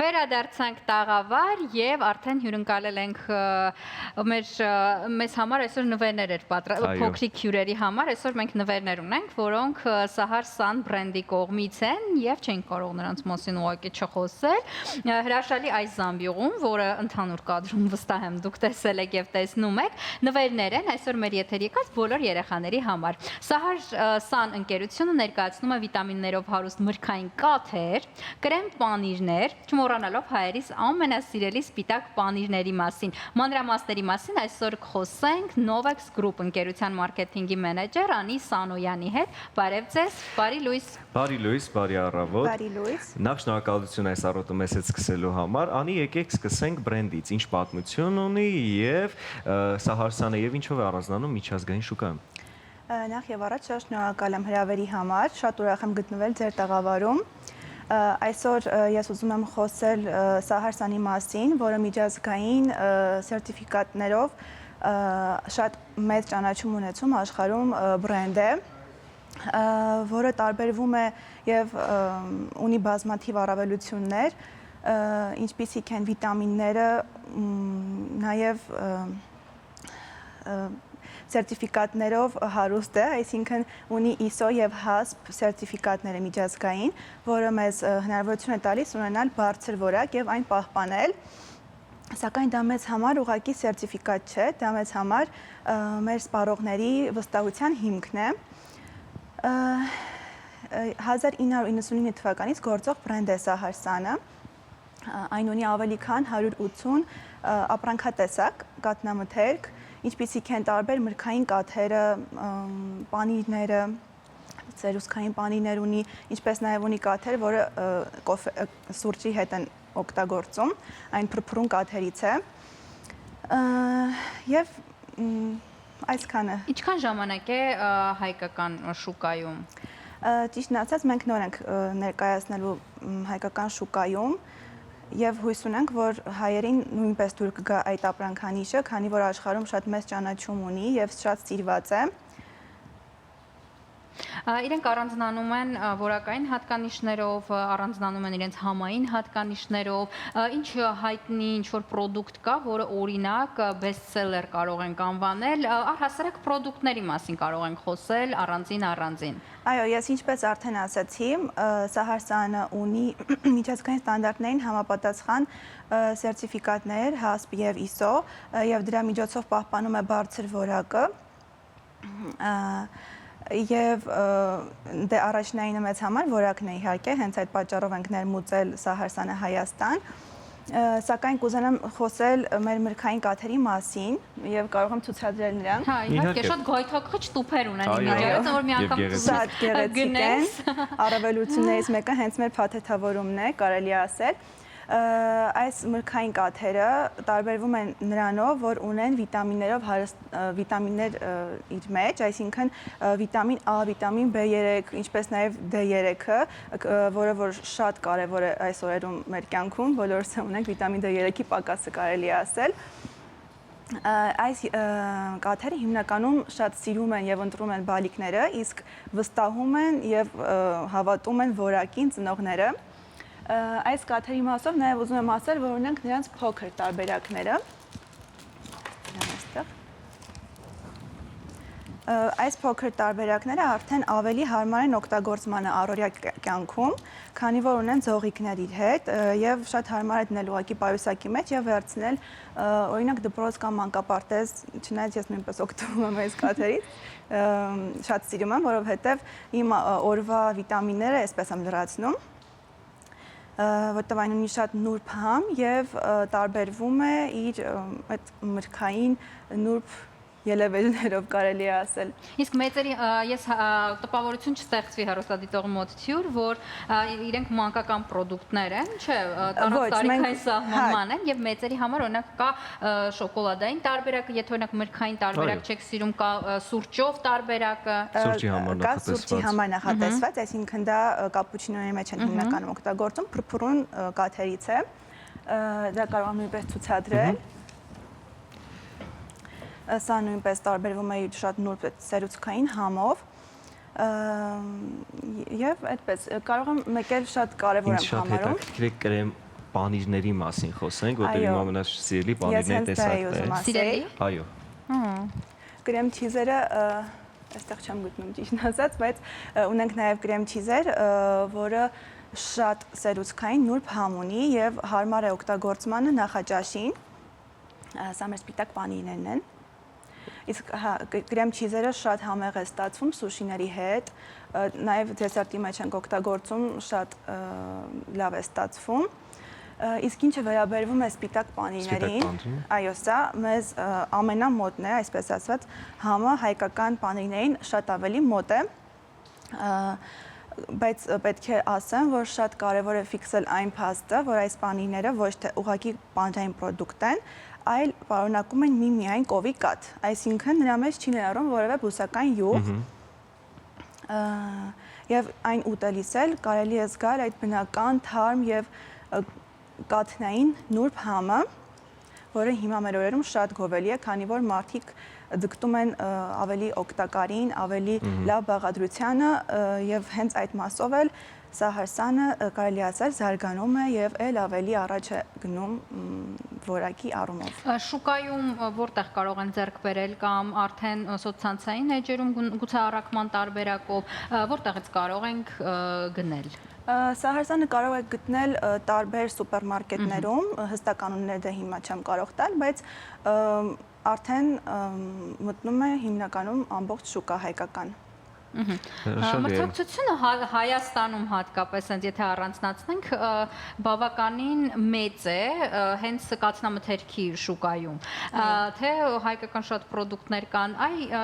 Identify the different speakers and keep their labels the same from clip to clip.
Speaker 1: Վերադարձանք տաղավար եւ արդեն հյուրընկալել ենք մեզ համար այսօր նվերներ էր փոքրիկ հյուրերի համար այսօր մենք նվերներ ունենք, որոնք Sahar San բրենդի կողմից են եւ չենք կարող նրանց մասին ուղղակի չխոսել։ Հրաշալի այս զամբյուղում, որը ընդհանուր կադրում վստահ եմ դուք տեսել եք եւ տեսնում եք, նվերներ են այսօր մեր եթերի եկած բոլոր երեխաների համար։ Sahar San ընկերությունը ներկայացնում է վիտամիններով հարուստ մրգային կաթեր, կրեմ պանիրներ, մոռանալով հայերիս ամենասիրելի սպիտակ պանիրների մասին։ Մանրամասների մասին այսօր կխոսենք Novex Group ընկերության մարքեթինգի մենեջեր Անի Սանոյանի հետ։ Բարև ձեզ, բարի լույս։
Speaker 2: Բարի լույս, բարի առավոտ։
Speaker 3: Բարի լույս։
Speaker 2: Նախ շնորհակալություն այս առօրյա մեզ հետ սկսելու համար։ Անի, եկեք սկսենք բրենդից, ինչ պատմություն ունի եւ Sahar San-ը եւ ինչով է առանձնանում միջազգային շուկայում։
Speaker 3: Նախ եւ առաջ շատ շնորհակալ եմ հրավերի համար, շատ ուրախ եմ գտնվել ձեր տաղավարում։ Այսօր ես ուզում եմ խոսել Sahar San-ի մասին, որը միջազգային սերտիֆիկատներով շատ մեծ ճանաչում ունեցում աշխարհում բրենդ է, որը տարբերվում է եւ ունի բազմաթիվ առավելություններ, ինչպիսիք են վիտամինները, նաեւ սերտիֆիկատներով հարուստ է, այսինքն ունի ISO եւ HACCP սերտիֆիկատները միջազգային, որը մեզ հնարավորություն է տալիս ունենալ բարձր որակ եւ այն պահպանել, սակայն դա մեզ համար ուղղակի սերտիֆիկատ չէ, դա մեզ համար մեր սպառողների վստահության հիմքն է։ 1999 թվականից գործող բրենդ է Sahar San-ը, այն ունի ավելի քան 180 ապրանքատեսակ կաթնամթերք, ինչպիսիք են տարբեր մրգային կաթերը, պանիրները, սերուսքային պանիրներ ունի, ինչպես նաև ունի կաթեր, որը սուրճի հետ են օգտագործում, այն փրփրուն կաթերից է։ Եվ այսքանը։
Speaker 1: Ինչքան ժամանակ է հայկական շուկայում։
Speaker 3: Ճիշտն ասած, մենք նոր ենք ներկայացնելու հայկական շուկայում եւ հույս ունենք, որ հայերին նույնպես դուր կգա այդ ապրանքանիշը, քանի որ աշխարհում շատ մեծ ճանաչում ունի եւ շատ սիրված է։
Speaker 1: Իրենք առանձնանում են որակային հատկանիշներով, առանձնանում են իրենց համային հատկանիշներով, ինչ հայտնի ինչ-որ պրոդուկտ կա, որը օրինակ բեսթսելեր կարող ենք անվանել, առհասարակ պրոդուկտների մասին կարող ենք խոսել առանձին։
Speaker 3: Այո, ես ինչպես արդեն ասացի, Sahar San-ը ունի միջազգային ստանդարտներին համապատասխան սերտիֆիկատներ, HACCP եւ ISO, եւ դրա միջոցով պահպանում է բարձր որակը։ Եվ դե առաջնայինը մեծ համար որակն է իհարկե, հենց այդ պատճառով ենք ներմուծել Sahar San-ը Հայաստան, սակայն կուզենամ խոսել մեր մրգային կաթերի մասին եւ կարող եմ ցուցադրել նրանք։
Speaker 1: Հա, իհարկե շատ գայթակղիչ տուփեր ունեն իմիջիայից, որ մի անգամ
Speaker 3: շատ գեղեցիկ են։ Առավելություններից մեկը հենց մեր փաթեթավորումն է, կարելի է ասել։ Այս մրգային կաթերը տարբերվում են նրանով, որ ունեն վիտամիններով հարուստ վիտամիններ իր մեջ, այսինքն վիտամին A, վիտամին B3, ինչպես նաև D3-ը, որը որ շատ կարևոր է այս օրերում մեր կյանքում, բոլորս ունենք վիտամին D3-ի պակասը կարելի է ասել։ Այս կաթերը հիմնականում շատ սիրում են եւ ընտրում են բալիկները, իսկ վստահում են եւ հավատում են որակին ծնողները։ Այս կաթերի մասով նաև ուզում եմ ասել, որ ունենք նրանց փոքր տարբերակները։ Այս փոքր տարբերակները արդեն ավելի հարմար են օգտագործմանը առօրյա կյանքում, քանի որ ունեն ձողիկներ իր հետ եւ շատ հարմար է դնել ուղղակի պայուսակի մեջ եւ վերցնել օրինակ դպրոց կամ մանկապարտեզ, չնայած ես նույնպես օգտվում եմ այս կաթերից, շատ սիրում եմ, որովհետեւ իմ օրվա վիտամինները այսպես եմ լրացնում, որտեղ այն ունի շատ նուրբ համ եւ տարբերվում է իր այդ մրգային նուրբ ելևելներով կարելի է ասել։
Speaker 1: Իսկ մեծերի ես տպավորություն չստեղծվի հեռուստադիտողի մոտ թյուր, որ իրենք մանկական պրոդուկտներ են, չէ, տարիքային սահմանման են եւ մեծերի համար օրինակ կա շոկոլադային տարբերակը, եթե օրինակ մրգային տարբերակ չեք սիրում, կա սուրճով տարբերակը։
Speaker 2: Սուրճի համար
Speaker 3: նախատեսված, այսինքն դա կապուչինոյի մեջ են հիմնականում օգտագործում, փրփրուն կաթերից է։ Դա կարող եմ նույնպես ցուցադրել։ Սա նույնպես տարբերվում է շատ նուրբ սերուցքային համով եւ այդպես կարող եմ մեկ էլ շատ կարեւոր եմ համարում։
Speaker 2: Կրեմ պանիրների մասին խոսենք, որտեղ իմ ամենասիրելի պանիրների տեսակն է։
Speaker 1: Սիրելի։
Speaker 2: Այո։
Speaker 3: Կրեմ չիզերը այստեղ չեմ գտնում ճիշտ ասած, բայց ունենք նաև կրեմ չիզեր, որը շատ սերուցքային նուրբ համ ունի եւ հարմար է օգտագործմանը նախաճաշին։ Սա մեր սպիտակ պանիրներն են։ Իսկ կրեմ չիզերը շատ համեղ է ստացվում սուշիների հետ, նաև դեսերտի մեջ ենք օգտագործում, շատ լավ է ստացվում։ Իսկ ինչը վերաբերվում է սպիտակ պանիրներին, այո, սա մեզ ամենամոտն է, այսպես ասած, համը հայկական պանիրներին շատ ավելի մոտ է, բայց պետք է ասեմ, որ շատ կարևոր է ֆիքսել այն փաստը, որ այս պանիրները ոչ թե ուղղակի պանիրային պրոդուկտ են, այլ պարունակում են միմիայն կովի կաթ, այսինքն նրա մեջ չի ներառում որևէ բուսական յուղ, եւ այն ուտելիս էլ կարելի է զգալ այդ բնական թարմ եւ կաթնային նուրբ համը, որը հիմա մեր օրերում շատ գովելի է, քանի որ մարդիկ դգտում են ավելի օգտակարին, ավելի լավ բաղադրությանը եւ հենց այդ մասով էլ Սահարսանը կարելի ասել զարգանում է եւ ել ավելի առաջ է գնում որակի առումով։
Speaker 1: Շուկայում որտեղ կարող են ձեռք բերել կամ արդեն սոցցանցային էջերում գուցե առաքման տարբերակով որտեղից կարող ենք գնել։
Speaker 3: Սահարսանը կարող եք գտնել տարբեր սուպերմարկետներում, հստակ անունները դե հիմա չեմ կարող տալ, բայց արդեն մտնում է հիմնականում ամբողջ շուկա հայկական։
Speaker 1: Մրցակցությունը Հայաստանում հատկապես, եթե առանձնացնենք, բավականին մեծ է հենց կաթնամթերքի շուկայում, թե հայկական շատ պրոդուկտներ կան,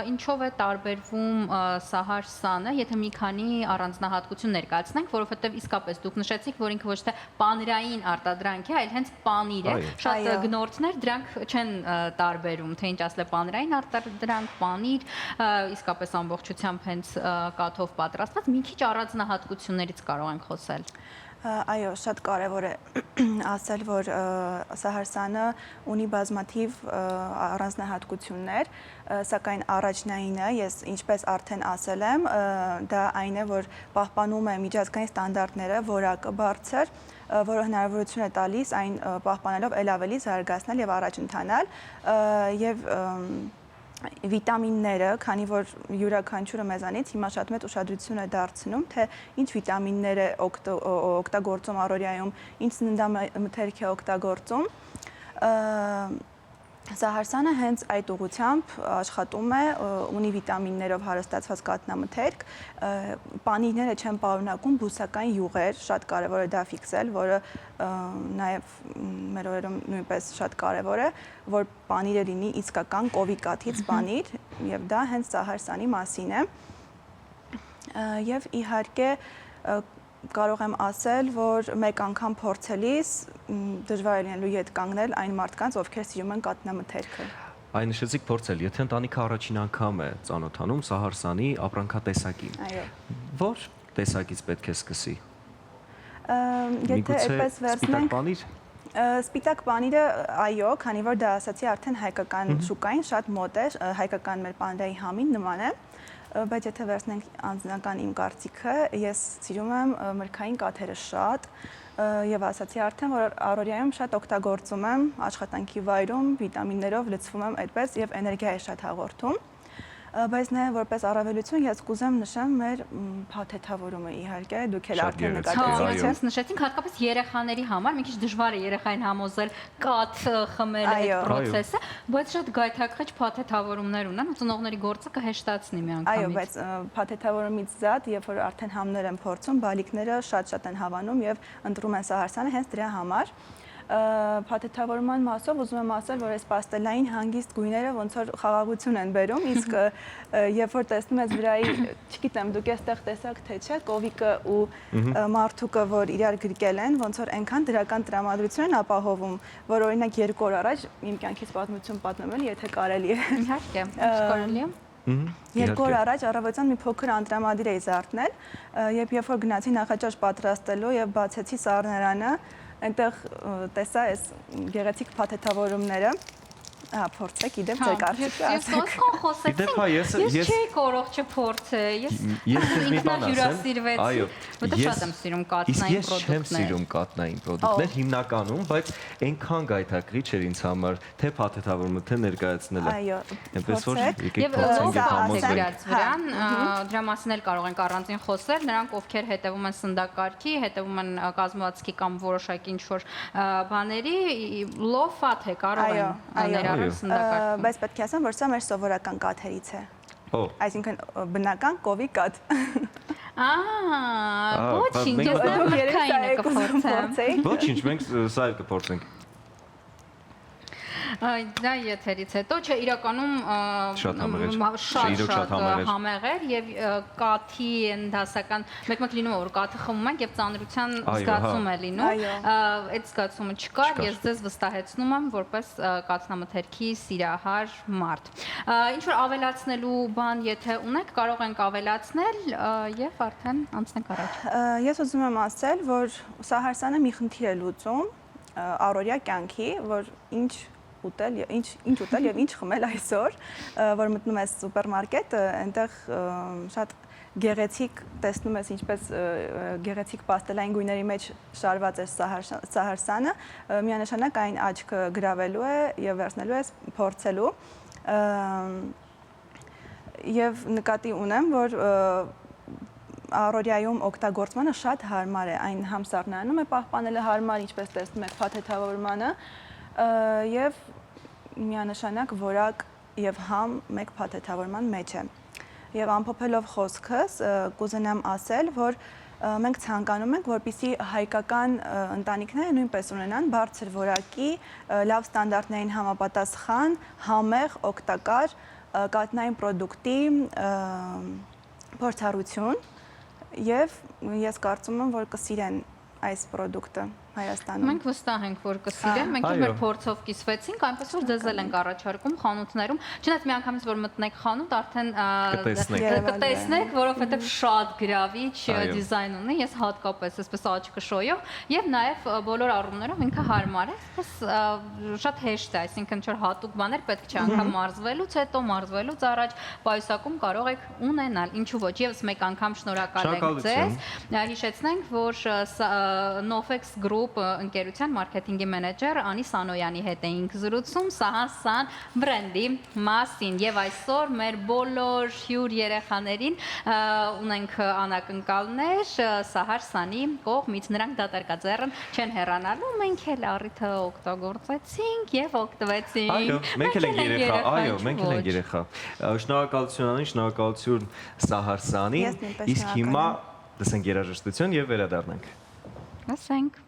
Speaker 1: ինչով է տարբերվում Սահարսանը, եթե մի քանի առանձնահատկություն ներկայացնենք, որովհետև իսկապես դուք նշեցիք, որ ինքը ոչ թե պանիրային արտադրանք է, այլ հենց պանիր է, շատ գնորդներ դրանք չեն տարբերում, թե ինչ ասել է պանիրային արտադրանք, պանիր, իսկապես ամբողջությամբ հենց կաթով պատրաստված, մի քիչ առանձնահատկություններից կարող ենք խոսել։
Speaker 3: Այո, շատ կարևոր է ասել, որ Սահարսանը ունի բազմաթիվ առանձնահատկություններ, սակայն առաջնայինը, ես ինչպես արդեն ասել եմ, դա այն է, որ պահպանում է միջազգային ստանդարտները, որակը բարձր, որը հնարավորություն է տալիս այն պահպանելով ել ավելի զարգացնել եւ առաջ ընթանալ եւ վիտամինները, քանի որ յուրաքանչյուրը մեզանից հիմա շատ մեծ ուշադրություն է դարձնում, թե ինչ վիտամիններ է օգտագործում առօրյայում, ինչ սննդամթերք է օգտագործում, Սահարսանը հենց այդ ուղղությամբ աշխատում է, ունի վիտամիններով հարստացված կաթնամթերք, պանիրները չեն պարունակում բուսական յուղեր, շատ կարևոր է դա ֆիքսել, որը նաև մեր օրերում նույնպես շատ կարևոր է, որ պանիրը լինի իսկական կովի կաթից պանիր, եւ դա հենց Սահարսանի մասին է։ Եվ իհարկե կարող եմ ասել, որ մեկ անգամ փորձելիս դժվար է լինելու ետ կանգնել այն մարդկանց, ովքեր սիրում են կաթնամթերքը։
Speaker 2: Այն նշեցիք փորձել, եթե ընտանիքը առաջին անգամ է ծանոթանում Սահարսանի ապրանքատեսակին։
Speaker 3: Այո։
Speaker 2: Որ տեսակից պետք է սկսի։
Speaker 3: Եթե այդպես վերցնենք,
Speaker 2: սպիտակ պանիր։
Speaker 3: Սպիտակ պանիրը, այո, քանի որ դա ասացի արդեն հայկական շուկային շատ մոտ է, հայկական մեր պանիրայի համին նման է։ Բայց եթե վերցնենք անձնական իմ կարծիքը, ես սիրում եմ մրգային կաթերը շատ եւ ասացի արդեն, որ առօրյայում շատ օգտագործում եմ աշխատանքի վայրում, վիտամիններով լցվում եմ այդպես եւ էներգիա է շատ հաղորդում։ Բայց նաև որպես առավելություն ես կուզեմ նշեմ մեր փաթեթավորումը իհարկե, դուք էլ արդեն նկատեցիք,
Speaker 1: ես նշեցինք հատկապես երեխաների համար, մի քիչ դժվար է երեխային համոզել կաթ խմել այդ process-ը, բայց շատ գայթակղիչ փաթեթավորումներ ունեն, ու ծնողների գործը կհեշտացնի միանգամից։
Speaker 3: Այո, բայց փաթեթավորումից զատ, երբ որ արդեն համներ են փորձում, բալիկները շատ են հավանում եւ ընտրում են Սահարսանը հենց դրա համար։ Փաթեթավորման մասով ուզում եմ ասել, որ այս պաստելային հանգիստ գույները ոնց որ խաղաղություն են բերում, իսկ երբ որ տեսնում ես վրայի, չգիտեմ, դուք այստեղ տեսաք թե չէ, կովիկը ու մարդուկը, որ իրար գրկել են, ոնց որ այնքան դրական տրամադրություն են ապահովում, որ օրինակ 2 օր առաջ իմ կյանքից պատմություն պատմել, եթե կարելի է։
Speaker 1: Իհարկե, կարելի է։
Speaker 3: 2 օր առաջ առավոտյան մի փոքր անտրամադիր էի զարթնել, երբ որ գնացի նախաճաշ պատրաստելու եւ բացեցի սառներանը, այնտեղ տեսա այս գեղեցիկ փաթեթավորումները փորձեք, իդեպ ձեր կարծիքը
Speaker 1: Ես
Speaker 3: ասեք։
Speaker 1: ոսկոն խոսեցինք,
Speaker 2: Իդեպ, հա, ես-
Speaker 1: ես չէի կարող չփորձել,
Speaker 2: Ես քեզ մի բան ասեմ։
Speaker 1: ինքնահյուրասիրվեցի,
Speaker 2: Այո,
Speaker 1: որտեղ շատ եմ սիրում կաթնային
Speaker 2: Իսկ ես չեմ սիրում կատնային պրոդուկտներ հիմնականում, բայց այնքան գայթակղի չէր ինձ համար, թե փաթեթավորումը, թե ներկայացնելը։
Speaker 3: Այո,
Speaker 2: Այնպես որ
Speaker 3: փորձեք։
Speaker 2: եկեք
Speaker 1: Եվ
Speaker 2: փորձենք
Speaker 1: ով
Speaker 2: եւ
Speaker 1: է
Speaker 2: համոզենք։
Speaker 1: գրած վրան, դրա մասին էլ կարող ենք առանձին խոսել, նրանք ովքեր հետևում են սննդակարգի, հետևում են կազմվածքի կամ որոշակի ինչ-որ բաների, լոֆատ է կարող
Speaker 3: Այո,
Speaker 1: են
Speaker 3: այո։
Speaker 1: ներառել սննդակարգում։
Speaker 3: Բայց պետք է ասեմ, որ սա մեր սովորական կաթերից է։
Speaker 2: Ո,
Speaker 3: Այսինքն բնական կովի կաթ։
Speaker 1: Ոչինչ,
Speaker 2: մենք
Speaker 1: ես
Speaker 2: դուք
Speaker 1: մրգայինը կփորձեմ։
Speaker 3: փորձեի։
Speaker 2: ոչինչ, մենք սա էլ կփորձենք։
Speaker 1: Դա եթերից հետո չէ իրականում
Speaker 2: Շատ համեղ էր։
Speaker 1: շատ
Speaker 2: Իրոք շատ համեղ էր։
Speaker 1: համեղ էր եւ կաթի են դասական մեկ-մեկ լինում է որ կաթը խմում ենք եւ ծանրության
Speaker 2: Այո,
Speaker 1: զգացում
Speaker 2: հա։
Speaker 1: է լինում
Speaker 3: Այո։
Speaker 1: այդ զգացումը չկար
Speaker 2: Չկար։
Speaker 1: ես ձեզ վստահեցնում եմ որպես կաթնամթերքի սիրահար մարդ ինչ որ ավելացնելու բան եթե ունեք կարող ենք ավելացնել եւ արդեն անցնենք առաջ
Speaker 3: Ես ուզում եմ ասել, որ Սահարսանը մի խնդիր է լուծում առօրյա կյանքի, որ ինչ ուտել եւ ինչ խմել այսօր, որ մտնում ես սուպերմարկետ, այնտեղ շատ գեղեցիկ տեսնում ես ինչպես գեղեցիկ պաստելային գույների մեջ շարված է Սահարսանը, միանշանակ այն աչքը գրավելու է եւ վերցնելու ես փորձելու եւ նկատի ունեմ, որ առօրյայում օգտագործմանը շատ հարմար է, այն համսառնանում է պահպանելը հարմար, ինչպես տեսնում եք փաթեթավորմանը եւ միանշանակ որակ եւ համ մեկ փաթեթավորման մեջ է։ Եվ ամփոփելով խոսքս, կուզենամ ասել, որ մենք ցանկանում ենք, որպեսզի հայկական ընտանիքները նույնպես ունենան բարձր որակի, լավ ստանդարտներին համապատասխան, համեղ, օգտակար կաթնային պրոդուկտի փորձառություն եւ ես կարծում եմ, որ կսիրեն այս պրոդուկտը Հայաստանում։
Speaker 1: Մենք վստահ ենք, որ կսիրեն, մենք
Speaker 2: Այո։
Speaker 1: մեր փորձով կիսվեցինք, այնպես որ ձեզ էլ ենք առաջարկում խանութներում, չնայած միանգամից որ մտնեք խանութ, արդեն կտեսնեք, որովհետև շատ գրավիչ
Speaker 2: Այո։
Speaker 1: դիզայն ունի, ես հատկապես այսպես աչքը շոյող եւ նաեւ բոլոր առումներով ինքը հարմար է, այսպես շատ հեշտ է, այսինքն չէ հատուկ բաներ պետք չէ անգամ մարզվելուց հետո, մարզվելուց առաջ պայուսակում կարող եք ունենալ, ինչու ոչ, եւս մեկ անգամ շնորհակալ ենք ձեզ։ Հիշեցնենք, որ Nofex Group ընկերության մարքեթինգի մենեջեր Անի Սանոյանի հետ էինք զրուցում Սահարսան բրենդի մասին եւ այսօր մեր բոլոր հյուր երեխաներին ունենք անակնկալներ Սահարսանի կողմից նրանք դատարկաձեռն չեն հեռանալու մենք էլ առիթը օգտագործեցինք եւ օգտվեցինք
Speaker 2: Այո, մենք էլ ենք երեխա, այո, մենք էլ ենք երեխա։ Շնորհակալություն Անի, շնորհակալություն Սահարսանի։
Speaker 3: Ես նույնպես
Speaker 2: Իսկ հիմա լսենք երաժշտություն եւ վերադառնանք։
Speaker 1: լսենք